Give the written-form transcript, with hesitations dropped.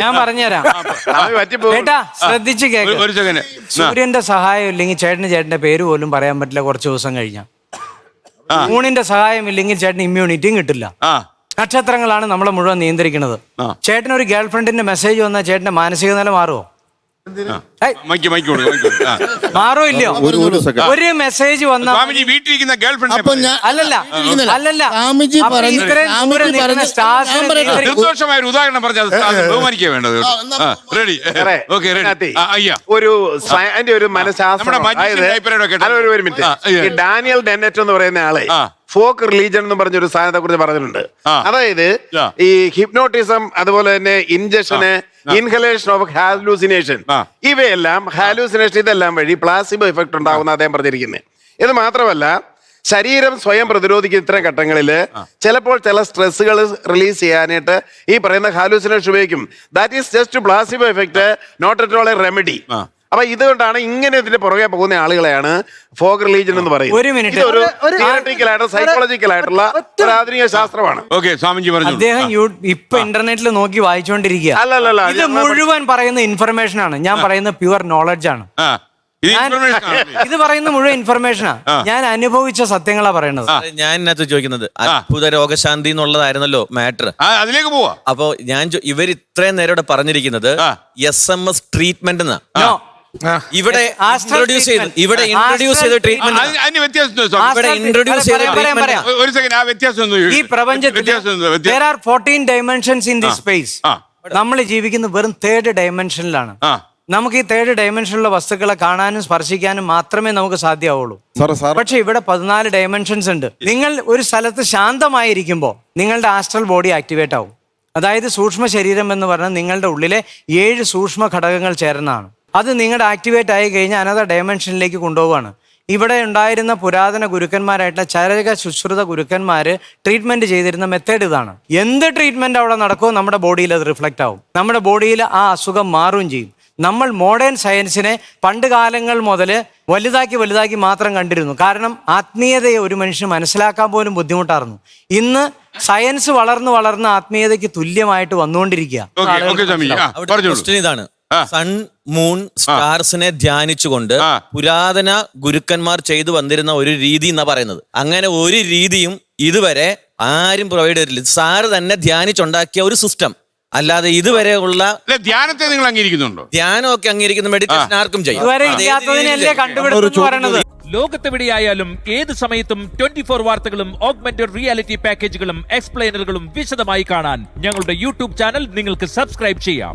ഞാൻ പറഞ്ഞുതരാം ചേട്ടാ, ശ്രദ്ധിച്ച് കേൾക്കാം. ഒരു സെക്കൻഡ്. സൂര്യന്റെ സഹായം ഇല്ലെങ്കിൽ ചേട്ടന്റെ പേര് പോലും പറയാൻ പറ്റില്ല കുറച്ച് ദിവസം കഴിഞ്ഞാൽ. മൂണിന്റെ സഹായം ഇല്ലെങ്കിൽ ചേട്ടന് ഇമ്മ്യൂണിറ്റിയും കിട്ടില്ല. നക്ഷത്രങ്ങളാണ് നമ്മളെ മുഴുവൻ നിയന്ത്രിക്കുന്നത്. ചേട്ടനൊരു ഗേൾ ഫ്രണ്ടിന്റെ മെസ്സേജ് വന്നാൽ ചേട്ടന്റെ മാനസിക നില മാറുമോ? മാറോ ഇല്ലയോ? ഒരു മെസ്സേജ് വന്ന വീട്ടിലിരിക്കുന്ന ഗേൾ ഫ്രണ്ട് നിർദോഷമായ ഒരു ഉദാഹരണം പറഞ്ഞാൽ ബഹുമാനിക്കുക വേണ്ടത്. റെഡി? ഒരു മനഃശാസ്ത്രം. ഡാനിയൽ ഡെന്നറ്റ് എന്ന് പറയുന്ന ആളെ ഫോക്ക് റിലീജൻ എന്ന് പറഞ്ഞൊരു സാധനത്തെ കുറിച്ച് പറഞ്ഞിട്ടുണ്ട്. അതായത് ഈ ഹിപ്നോട്ടിസം, അതുപോലെ തന്നെ ഇൻജക്ഷന്, ഇൻഹലേഷൻ ഓഫ് ഹാലൂസിനേഷൻ, ഇവയെല്ലാം ഹാലൂസിനേഷൻ ഇതെല്ലാം വഴി പ്ലാസിബോ എഫക്ട് ഉണ്ടാകുന്ന അദ്ദേഹം പറഞ്ഞിരിക്കുന്നത്. ഇത് മാത്രമല്ല, ശരീരം സ്വയം പ്രതിരോധിക്കുന്ന ഇത്തരം ഘട്ടങ്ങളിൽ ചിലപ്പോൾ ചില സ്ട്രെസ്സുകൾ റിലീസ് ചെയ്യാനായിട്ട് ഈ പറയുന്ന ഹാലൂസിനേഷൻ ഉപയോഗിക്കും. That is just placebo effect, not at all a remedy. അപ്പൊ ഇതുകൊണ്ടാണ് ഇങ്ങനെ ഇതിന്റെ പുറകെ പോകുന്ന ആളുകളെയാണ് ഫോഗ് റിലീജൻ എന്ന് പറയുന്നത്. ഒരു മിനിറ്റ്, ഒരു തിയററ്റിക്കൽ ആയിട്ട് സൈക്കോളജിക്കൽ ആയിട്ടുള്ള ഒരു ആധുനിക ശാസ്ത്രമാണ്. അദ്ദേഹം ഇപ്പൊ ഇന്റർനെറ്റിൽ നോക്കി വായിച്ചുകൊണ്ടിരിക്കുക. അല്ലല്ല, ഇത് മുഴുവൻ പറയുന്ന ഇൻഫർമേഷൻ ആണ്. ഞാൻ പറയുന്ന പ്യുവർ നോളജ് ആണ്. ഇത് പറയുന്ന മുഴുവൻ ഇൻഫർമേഷനാ. ഞാൻ അനുഭവിച്ച സത്യങ്ങളാ പറയണത്. ഞാൻ ഇതിനകത്ത് ചോദിക്കുന്നത് അത്ഭുത രോഗശാന്തി എന്നുള്ളതായിരുന്നല്ലോ മാറ്റർ. അതിലേക്ക് പോവാ. അപ്പൊ ഞാൻ ഇവർ ഇത്രയും നേരം ഇവിടെ പറഞ്ഞിരിക്കുന്നത് SMS ട്രീറ്റ്മെന്റ് എന്നാ. ഇവിടെ ഇൻട്രൊഡ്യൂസ് ചെയ്ത ട്രീറ്റ്മെന്റ്, ഈ പ്രപഞ്ചത്തിൽ there are 14 dimensions in this space. നമ്മൾ ജീവിക്കുന്ന വെറും 3rd ഡയമെൻഷനിലാണ്. നമുക്ക് ഈ 3rd ഡയമെൻഷനിലുള്ള വസ്തുക്കളെ കാണാനും സ്പർശിക്കാനും മാത്രമേ നമുക്ക് സാധ്യമാവുള്ളൂ. പക്ഷെ ഇവിടെ 14 ഡയമെൻഷൻസ് ഉണ്ട്. നിങ്ങൾ ഒരു സ്ഥലത്ത് ശാന്തമായിരിക്കുമ്പോൾ നിങ്ങളുടെ ആസ്ട്രൽ ബോഡി ആക്ടിവേറ്റ് ആവും. അതായത് സൂക്ഷ്മ ശരീരം എന്ന് പറഞ്ഞാൽ നിങ്ങളുടെ ഉള്ളിലെ 7 സൂക്ഷ്മ ഘടകങ്ങൾ ചേർന്നതാണ്. അത് നിങ്ങളുടെ ആക്ടിവേറ്റ് ആയി കഴിഞ്ഞാൽ അനദർ ഡയമെൻഷനിലേക്ക് കൊണ്ടുപോവാണ്. ഇവിടെ ഉണ്ടായിരുന്ന പുരാതന ഗുരുക്കന്മാരായിട്ടുള്ള ചരക ശുശ്രുത ഗുരുക്കന്മാര് ട്രീറ്റ്മെന്റ് ചെയ്തിരുന്ന മെത്തേഡ് ഇതാണ്. എന്ത് ട്രീറ്റ്മെന്റ് അവിടെ നടക്കുമോ നമ്മുടെ ബോഡിയിൽ അത് റിഫ്ലക്റ്റ് ആവും. നമ്മുടെ ബോഡിയിൽ ആ അസുഖം മാറുകയും ചെയ്യും. നമ്മൾ മോഡേൺ സയൻസിനെ പണ്ട് കാലങ്ങൾ മുതൽ വലുതാക്കി മാത്രം കണ്ടിരുന്നു. കാരണം ആത്മീയതയെ ഒരു മനുഷ്യന് മനസ്സിലാക്കാൻ പോലും ബുദ്ധിമുട്ടായിരുന്നു. ഇന്ന് സയൻസ് വളർന്ന് ആത്മീയതയ്ക്ക് തുല്യമായിട്ട് വന്നുകൊണ്ടിരിക്കുക. ഇതാണ് സൺ, മൂൺ, സ്റ്റാർസിനെ ധ്യാനിച്ചുകൊണ്ട് പുരാതന ഗുരുക്കന്മാർ ചെയ്തു വന്നിരുന്ന ഒരു രീതി എന്നാ പറയുന്നത്. അങ്ങനെ ഒരു രീതിയും ഇതുവരെ ആരും പ്രൊവൈഡ് ചെയ്തിട്ടില്ല. സാറ് തന്നെ ധ്യാനിച്ചുണ്ടാക്കിയ ഒരു സിസ്റ്റം. അല്ലാതെ ഇതുവരെ ഉള്ള ധ്യാനത്തെ നിങ്ങൾ അംഗീകരിക്കുന്നുണ്ടോ? ധ്യാനമൊക്കെ അംഗീകരിക്കുന്ന മെഡിറ്റേഷൻ ആർക്കും ചെയ്യും. ലോകത്തെവിടെയായാലും ഏത് സമയത്തും 24 വാർത്തകളും ഓഗ്മെന്റഡ് റിയാലിറ്റി പാക്കേജുകളും എക്സ്പ്ലെയിനറുകളും വിശദമായി കാണാൻ ഞങ്ങളുടെ യൂട്യൂബ് ചാനൽ നിങ്ങൾക്ക് സബ്സ്ക്രൈബ് ചെയ്യാം.